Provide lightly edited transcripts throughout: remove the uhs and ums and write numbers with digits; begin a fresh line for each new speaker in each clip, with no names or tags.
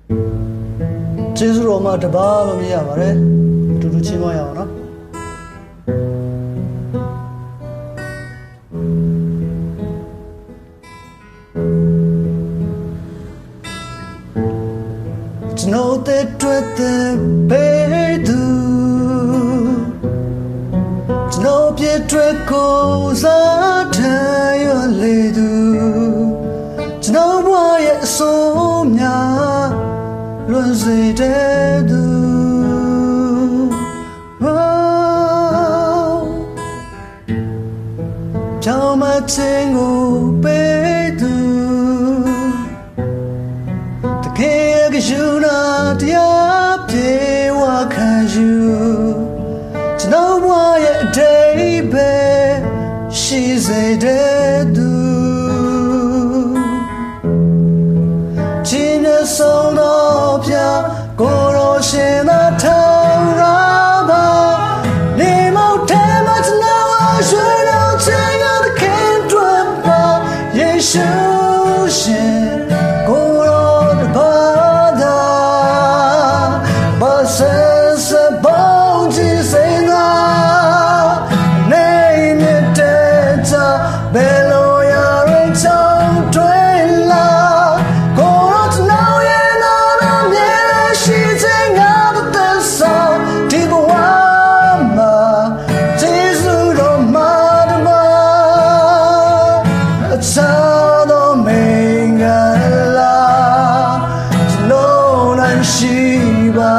ကျေးဇူးတော်မှာတပါးလို့မြင်ရပါတယ်အတူတူချီးမွမ်းရအောင်နော်ကျွန်တော်တဲ့တွေ့တဲ့ဘေးသူကျွန်တော်ပြည့်တွေ့ကိုစားထားရလေသူကျွန်တော်ဘဝရဲ့အဆုံးများလွန်စေတဲ့သူကြောင်မချင်းကိုပေးသူတကယ်ကယူနာတရားပြေဝခံယူကျွန်တော်ဘဝရဲ့အတိတ်ပဲရှိစေတဲ့သူချင်းနဲ့ဆုံးတော့ပြကိုယ်တော်ရှင်သာထောင်ရပါနေမောက်ထဲမှာကျွန်တော်ရွှေတော်ချင်ရတဲ့ခင်တွင်ပါယေရှုရှင်ကိုယ်တော်တပါးသာဘာစစပေါင်းကြည့်စိတ်သာနေမြတ်တဲ့ချဘယ်လိုရရင်ချောင်းတွင်လာရှိပါ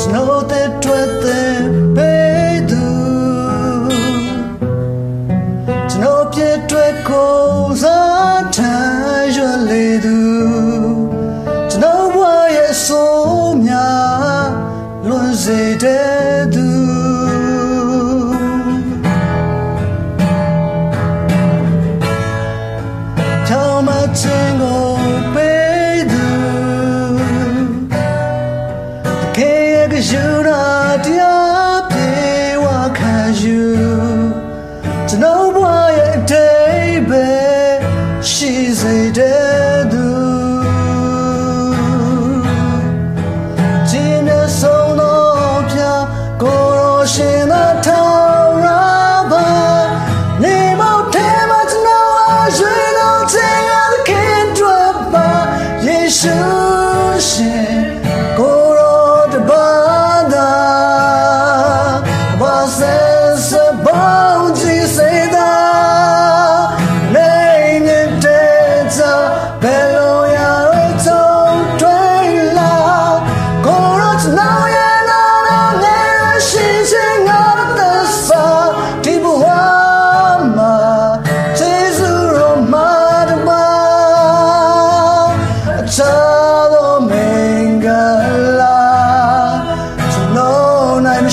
ကျွန်တော်တဲ့တွေ့တဲ့ဘေးသူကျွန်တော်ပြည့်တွေ့ကိုစားထားရလေသူကျွန်တော်ဘဝရဲ့အဆုံးများလွန်စေတဲ့သူကြောင်မချင်းကိုပေးသူတကယ်ကယူနာတရားပြေဝခံယူကျွန်တော်ဘဝရဲ့အတိတ်ပဲရှိစေတဲ့သူချင်းနဲ့ဆုံးတော့ပြကိုယ်တော်ရှင်သာထောင်ရပါနေမောက်ထဲမှာကျွန်တော်ရွှေတော်ချင်ရတဲ့ခင်တွင်ပါယေရှုရှင်ကိုယ်တော်တပါးသာဘာစစပေါင်းကြည့်စေသာ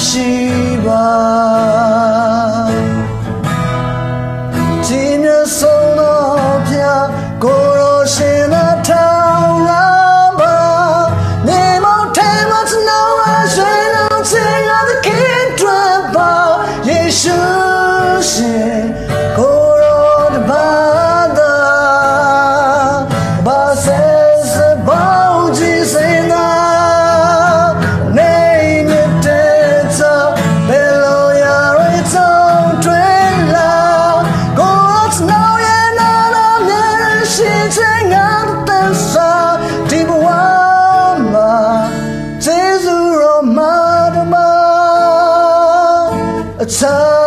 ရှိပါချင်းနဲ့ဆုံးတော့ပြကိုယ်တော်ရှင်သာထောင်ရပါနေမောက်ထဲမှာကျွန်တော်ရွှေတော်ချင်ရတဲ့ခင်တွင်ပါယေရှုရှင်ကိုယ်တော်တပါးသာဘာစစပေါင်းကြည့်စိတ်သာtime